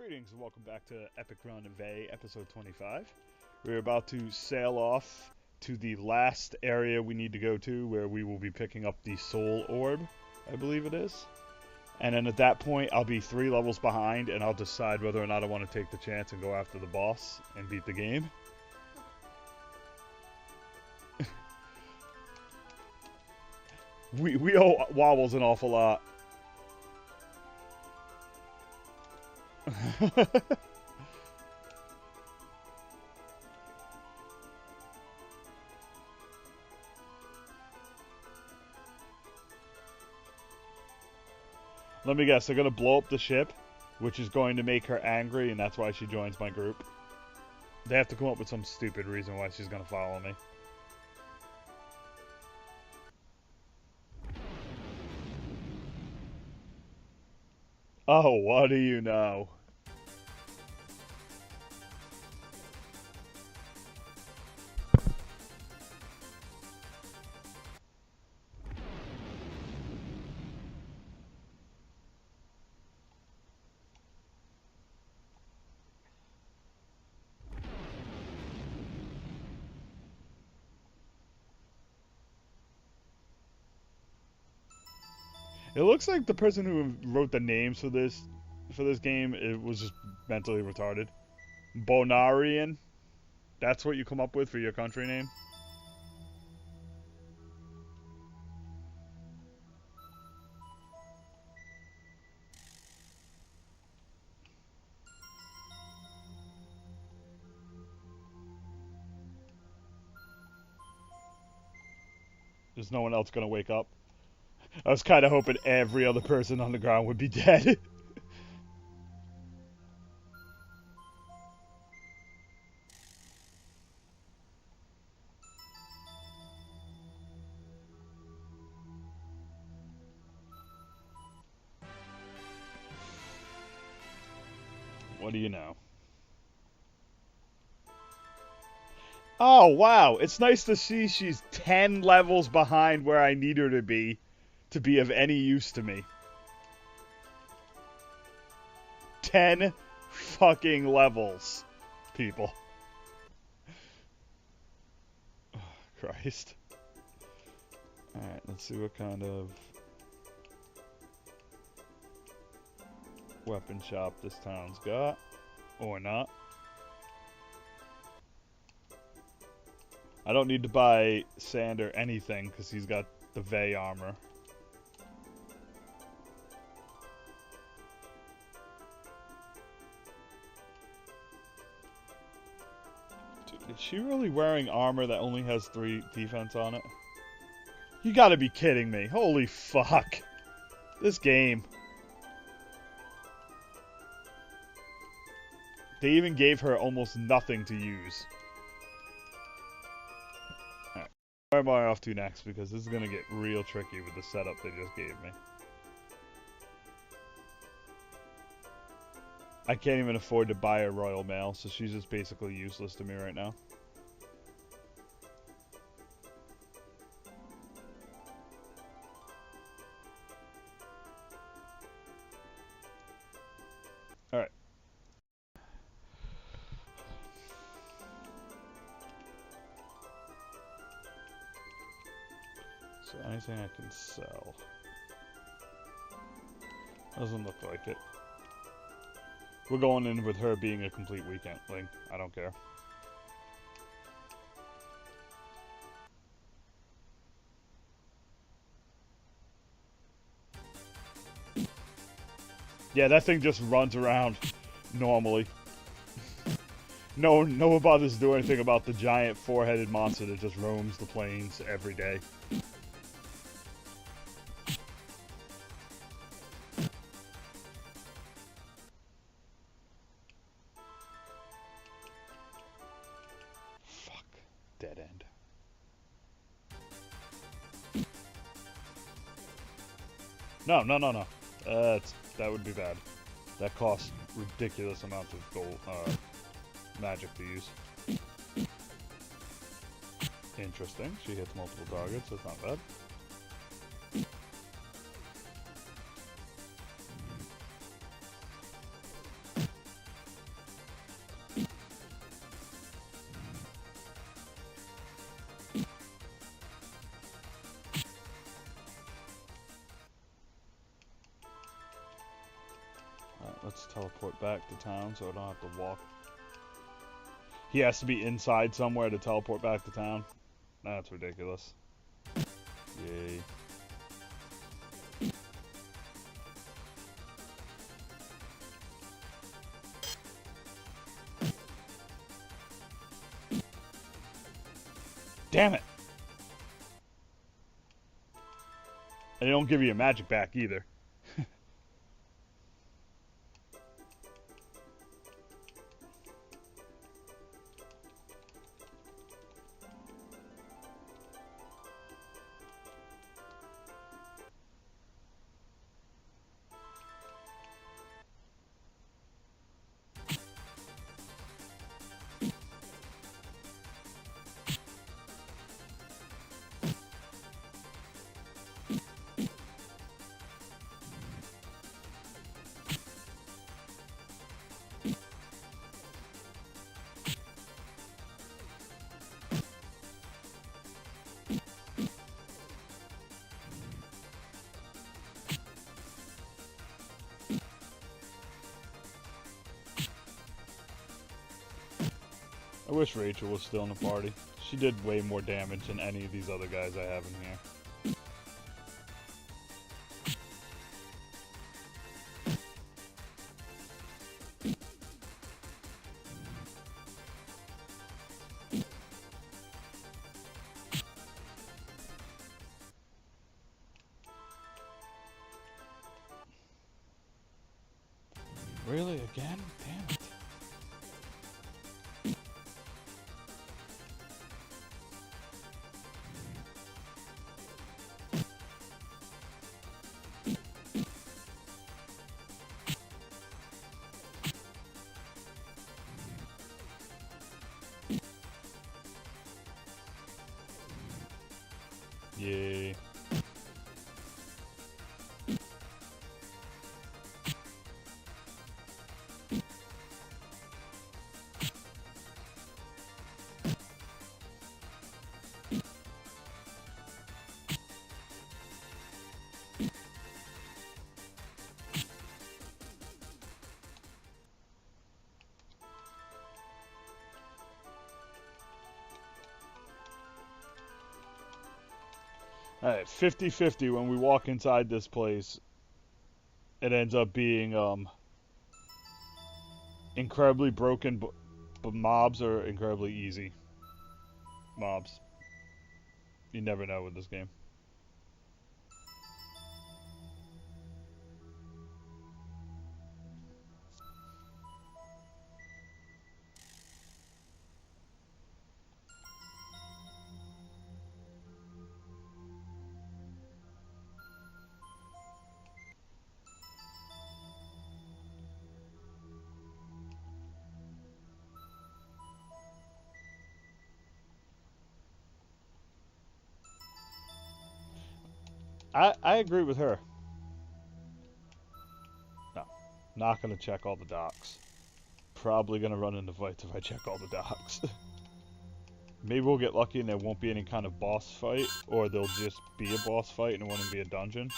Greetings and welcome back to Epic Run of A, episode 25. We're about to sail off to the last area we need to go to, where we will be picking up the Soul Orb, I believe it is. And then at that point, I'll be 3 levels behind, and I'll decide whether or not I want to take the chance and go after the boss and beat the game. we owe Wobbles an awful lot. Let me guess, they're going to blow up the ship, which is going to make her angry, and that's why she joins my group. They have to come up with some stupid reason why she's going to follow me. Oh, what do you know? It looks like the person who wrote the names for this game, it was just mentally retarded. Bonarian. That's what you come up with for your country name? There's no one else gonna wake up. I was kind of hoping every other person on the ground would be dead. What do you know? Oh, wow. It's nice to see she's 10 levels behind where I need her to be of any use to me. 10 fucking levels, people. Oh, Christ. Alright, let's see what kind of weapon shop this town's got. Or not. I don't need to buy Sand or anything because he's got the Vey armor. Dude, is she really wearing armor that only has 3 defense on it? You gotta be kidding me. Holy fuck. This game. They even gave her almost nothing to use. Alright. Where am I off to next? Because this is gonna get real tricky with the setup they just gave me. I can't even afford to buy a Royal Mail, so she's just basically useless to me right now. Alright. So anything I can sell. Doesn't look like it. We're going in with her being a complete weekend link. I don't care. Yeah, that thing just runs around normally. No one bothers to do anything about the giant 4-headed monster that just roams the plains every day. Dead end. No. That would be bad. That costs ridiculous amounts of gold, magic to use. Interesting. She hits multiple targets. That's not bad. teleport back to town so I don't have to walk. He has to be inside somewhere to teleport back to town? That's ridiculous. Yay. Damn it! And they don't give you your magic back either. I wish Rachel was still in the party. She did way more damage than any of these other guys I have in here. Really? Again? Damn it. Yay. Alright, 50-50 when we walk inside this place. It ends up being incredibly broken, but mobs are incredibly easy. Mobs. You never know with this game. I agree with her. No, not gonna check all the docks. Probably gonna run into fights if I check all the docks. Maybe we'll get lucky and there won't be any kind of boss fight, or there'll just be a boss fight and it won't even be a dungeon.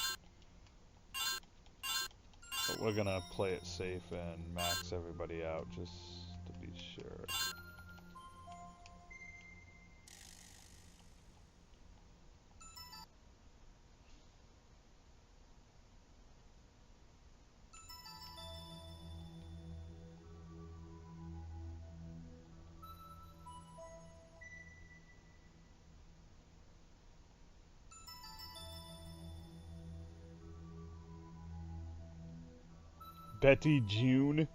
But we're gonna play it safe and max everybody out just to be sure. Betty June.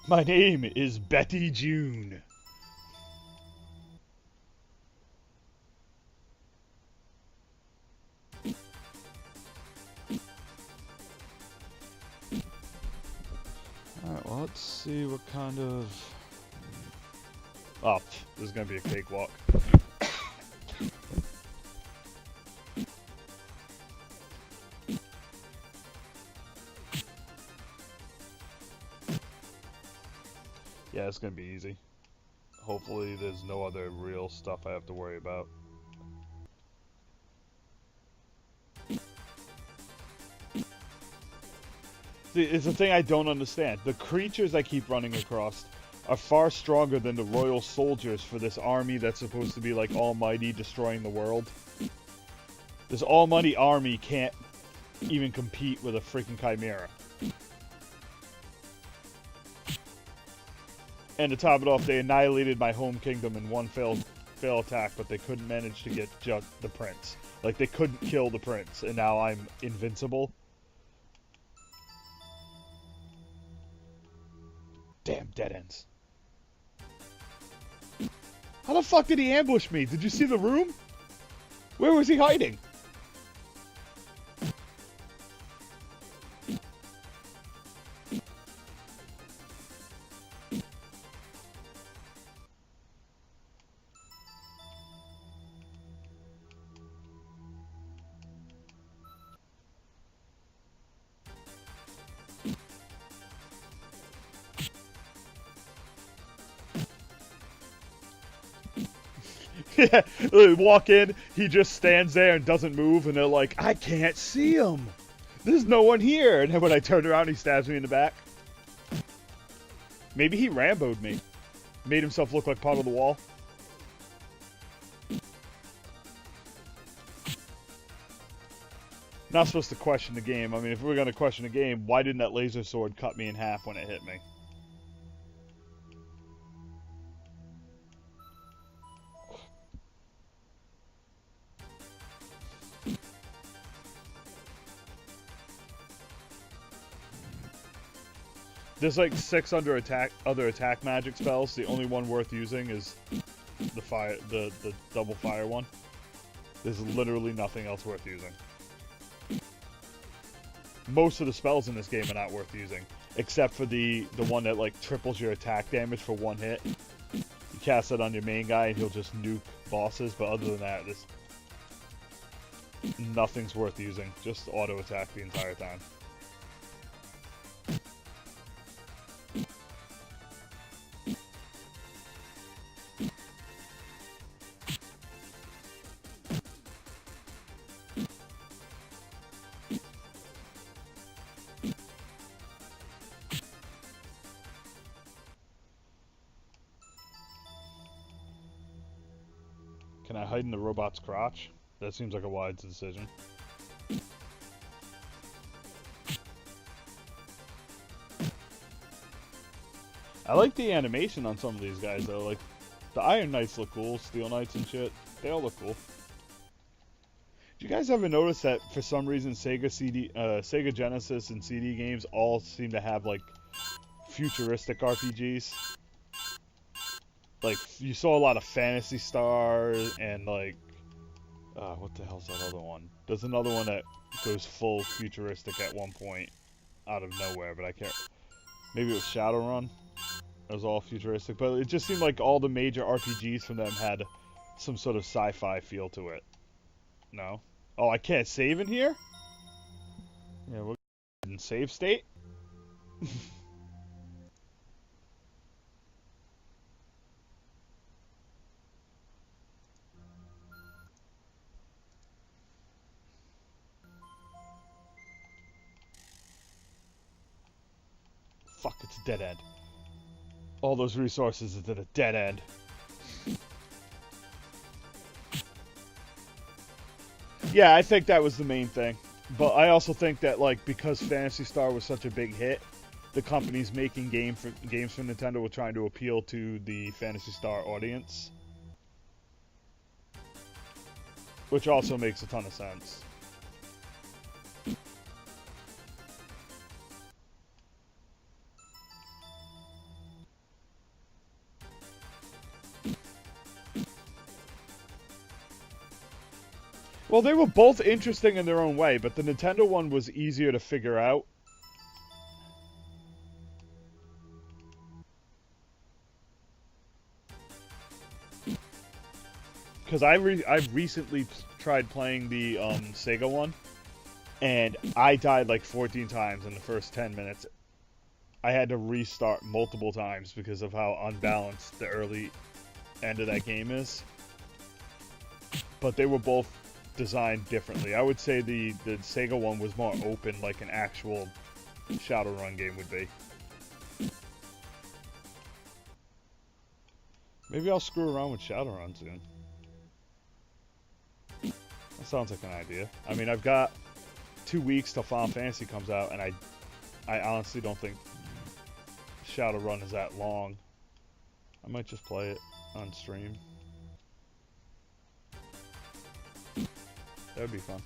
My name is Betty June. Alright, well, let's see what kind of... Oh, this is gonna be a cakewalk. Yeah, it's gonna be easy. Hopefully there's no other real stuff I have to worry about. See, it's a thing I don't understand. The creatures I keep running across are far stronger than the royal soldiers for this army that's supposed to be like almighty, destroying the world. This almighty army can't even compete with a freaking chimera. And to top it off, they annihilated my home kingdom in one fail attack, but they couldn't manage to get just the prince. Like, they couldn't kill the prince, and now I'm invincible. Damn dead ends. How the fuck did he ambush me? Did you see the room? Where was he hiding? Yeah, walk in, he just stands there and doesn't move, and they're like, I can't see him. There's no one here. And then when I turn around, he stabs me in the back. Maybe he Rambo'd me. Made himself look like part of the wall. Not supposed to question the game. I mean, if we're going to question the game, why didn't that laser sword cut me in half when it hit me? There's like 6 other attack magic spells. The only one worth using is the double fire one. There's literally nothing else worth using. Most of the spells in this game are not worth using, except for the one that like triples your attack damage for one hit. You cast it on your main guy and he'll just nuke bosses, but other than that, nothing's worth using. Just auto attack the entire time. Can I hide in the robot's crotch? That seems like a wise decision. I like the animation on some of these guys though. Like, the Iron Knights look cool, Steel Knights and shit. They all look cool. Do you guys ever notice that for some reason Sega Genesis and CD games all seem to have like futuristic RPGs? Like, you saw a lot of Phantasy Star and like, what the hell's that other one? There's another one that goes full futuristic at one point out of nowhere, but I can't. Maybe it was Shadowrun. It was all futuristic, but it just seemed like all the major RPGs from them had some sort of sci-fi feel to it. No? Oh, I can't save in here? Yeah, we're in save state. Fuck, it's a dead end. All those resources is at a dead end. Yeah, I think that was the main thing. But I also think that, like, because Phantasy Star was such a big hit, the companies making games for Nintendo were trying to appeal to the Phantasy Star audience. Which also makes a ton of sense. Well, they were both interesting in their own way, but the Nintendo one was easier to figure out. Because I've recently tried playing the Sega one, and I died like 14 times in the first 10 minutes. I had to restart multiple times because of how unbalanced the early end of that game is. But they were both designed differently. I would say the Sega one was more open, like an actual Shadowrun game would be. Maybe I'll screw around with Shadowrun soon. That sounds like an idea. I mean, I've got 2 weeks till Final Fantasy comes out, and I honestly don't think Shadowrun is that long. I might just play it on stream. That would be fun.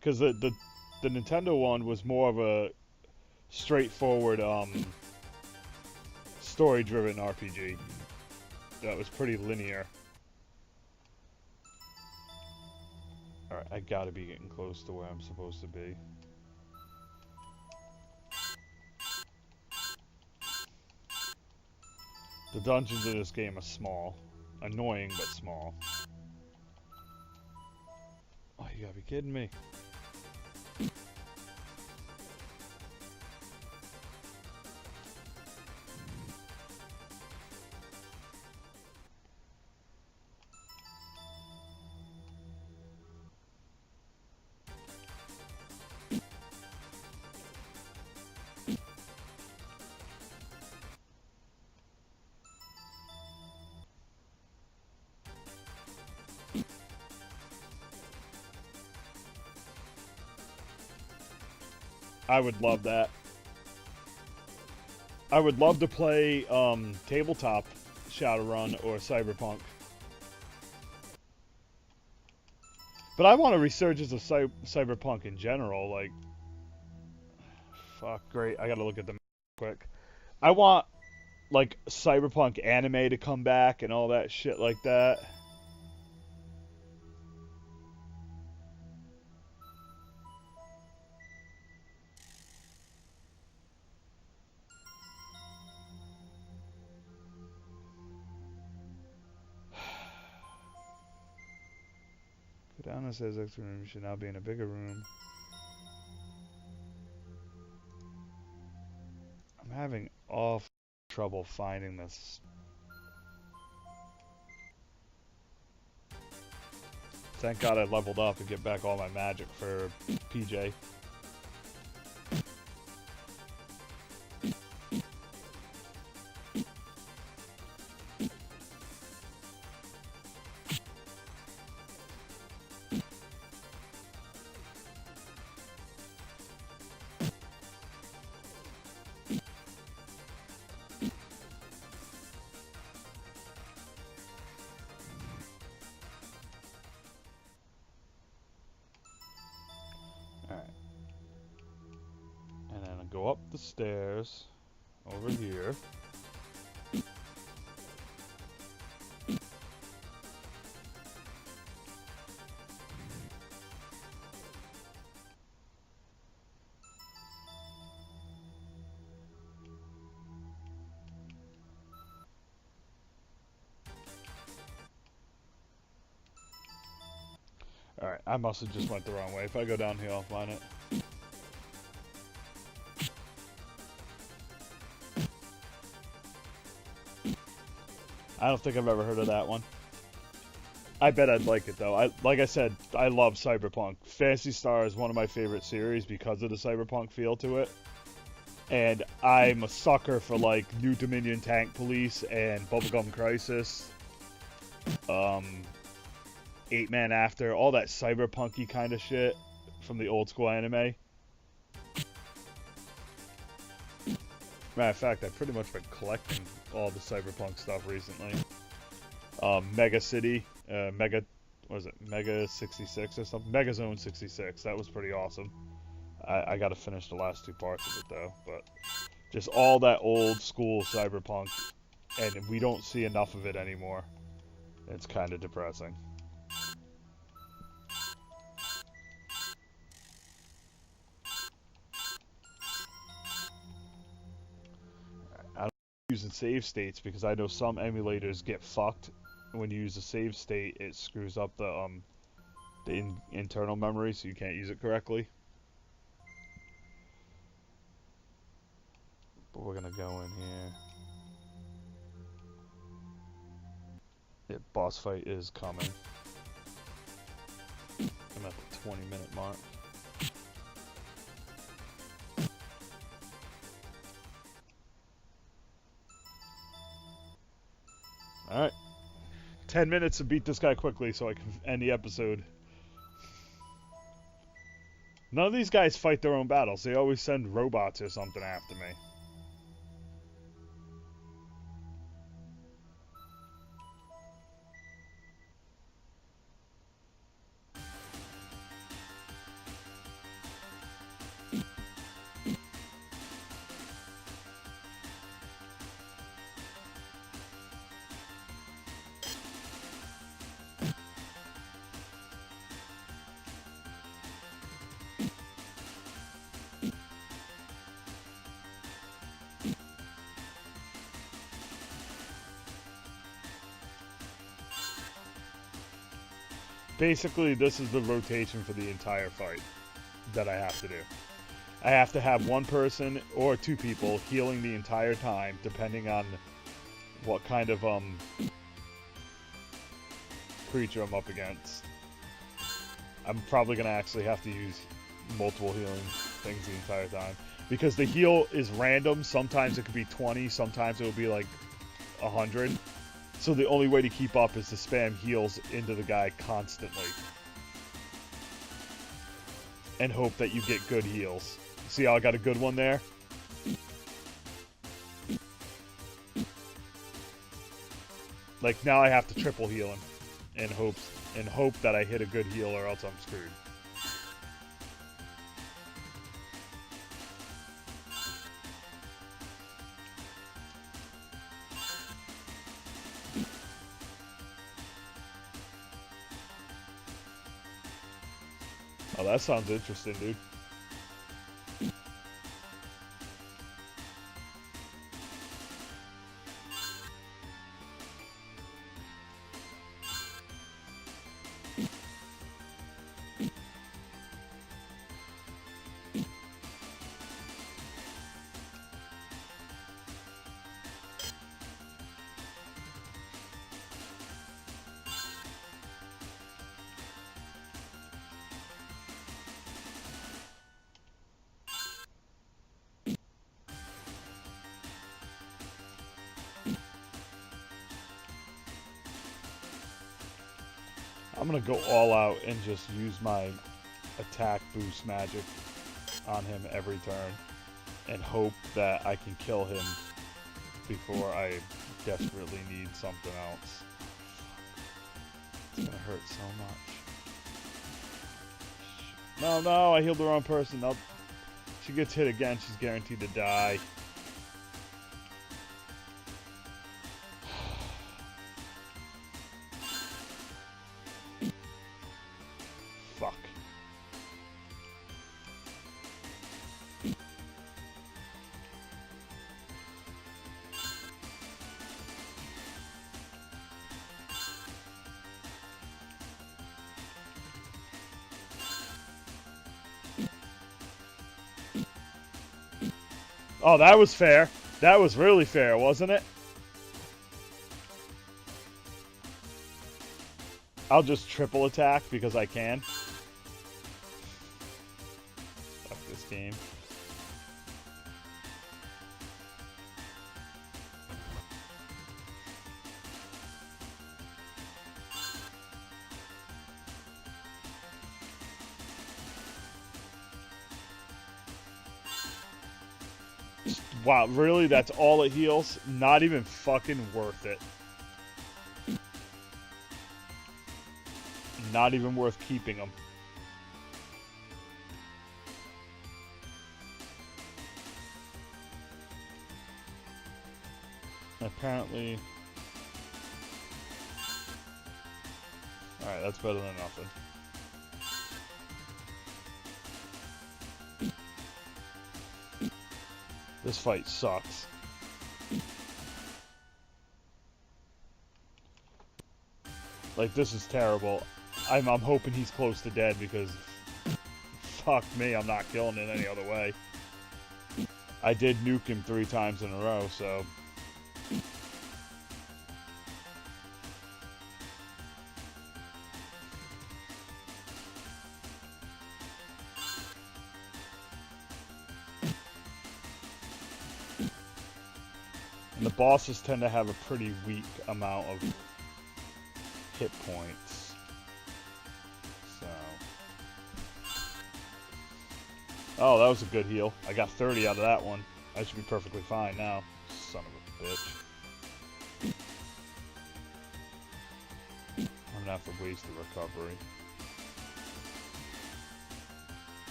Because the Nintendo one was more of a straightforward story-driven RPG that was pretty linear. Alright, I gotta be getting close to where I'm supposed to be. The dungeons in this game are small. Annoying, but small. Oh, you gotta be kidding me. I would love that. I would love to play tabletop Shadowrun or Cyberpunk. But I want a resurgence of Cyberpunk in general. Like, fuck, great. I gotta look at them quick. I want, like, Cyberpunk anime to come back and all that shit like that. Go down and says extra room should now be in a bigger room. I'm having awful trouble finding this. Thank God I leveled up and get back all my magic for PJ. Go up the stairs over here. Alright, I must have just went the wrong way. If I go down here, I'll find it. I don't think I've ever heard of that one. I bet I'd like it though. Like I said, I love Cyberpunk. Phantasy Star is one of my favorite series because of the Cyberpunk feel to it. And I'm a sucker for like New Dominion Tank Police and Bubblegum Crisis. 8 Man After, all that cyberpunky kind of shit from the old school anime. Matter of fact, I've pretty much been collecting all the cyberpunk stuff recently. Mega City, Mega 66 or something? Mega Zone 66, that was pretty awesome. I gotta finish the last 2 parts of it though, but just all that old school cyberpunk, and we don't see enough of it anymore. It's kind of depressing. Using save states because I know some emulators get fucked when you use a save state. It screws up the internal memory, so you can't use it correctly. But we're gonna go in here. boss fight is coming. I'm at the 20-minute mark. Alright. 10 minutes to beat this guy quickly so I can end the episode. None of these guys fight their own battles. They always send robots or something after me. Basically, this is the rotation for the entire fight that I have to do. I have to have one person or two people healing the entire time, depending on what kind of creature I'm up against. I'm probably going to actually have to use multiple healing things the entire time. Because the heal is random. Sometimes it could be 20, sometimes it will be like 100. So the only way to keep up is to spam heals into the guy constantly. And hope that you get good heals. See how I got a good one there? Like now I have to triple heal him in hope that I hit a good heal or else I'm screwed. Oh, that sounds interesting, dude. I'm gonna go all out and just use my attack boost magic on him every turn and hope that I can kill him before I desperately need something else. It's gonna hurt so much. No, I healed the wrong person. Nope. She gets hit again, she's guaranteed to die. Fuck. Oh, that was fair. That was really fair, wasn't it? I'll just triple attack because I can. Fuck this game. Wow, really? That's all it heals? Not even fucking worth it. Not even worth keeping them. Apparently... Alright, that's better than nothing. This fight sucks. Like, this is terrible. I'm hoping he's close to dead because... Fuck me, I'm not killing it any other way. I did nuke him 3 times in a row, so... And the bosses tend to have a pretty weak amount of hit points. So. Oh, that was a good heal. I got 30 out of that one. I should be perfectly fine now. Son of a bitch. I'm gonna have to waste the recovery.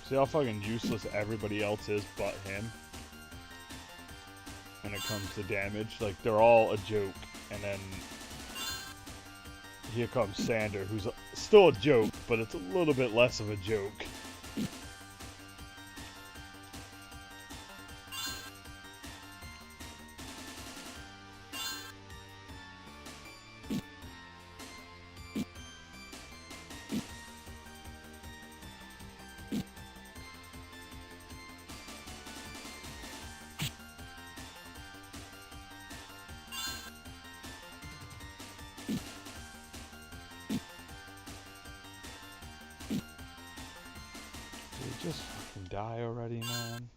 See how fucking useless everybody else is but him? When it comes to damage. Like, they're all a joke. And then here comes Sander, who's still a joke, but it's a little bit less of a joke. Just fucking die already, man.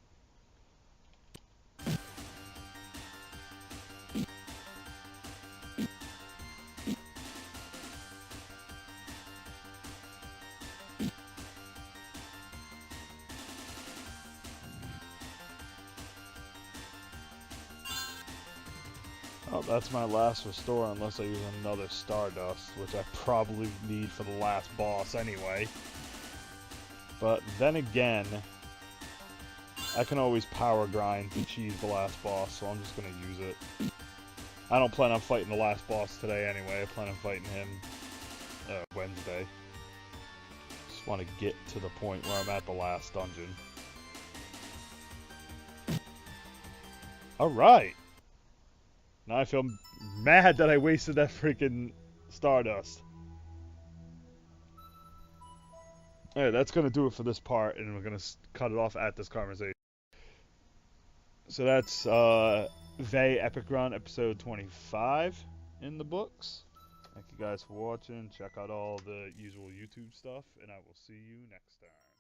Oh, that's my last restore unless I use another Stardust, which I probably need for the last boss anyway. But then again, I can always power grind to cheese the last boss, so I'm just going to use it. I don't plan on fighting the last boss today anyway. I plan on fighting him Wednesday. Just want to get to the point where I'm at the last dungeon. Alright! Now I feel mad that I wasted that freaking Stardust. Alright, that's going to do it for this part, and we're going to cut it off at this conversation. So that's Vey Epic Run episode 25 in the books. Thank you guys for watching. Check out all the usual YouTube stuff, and I will see you next time.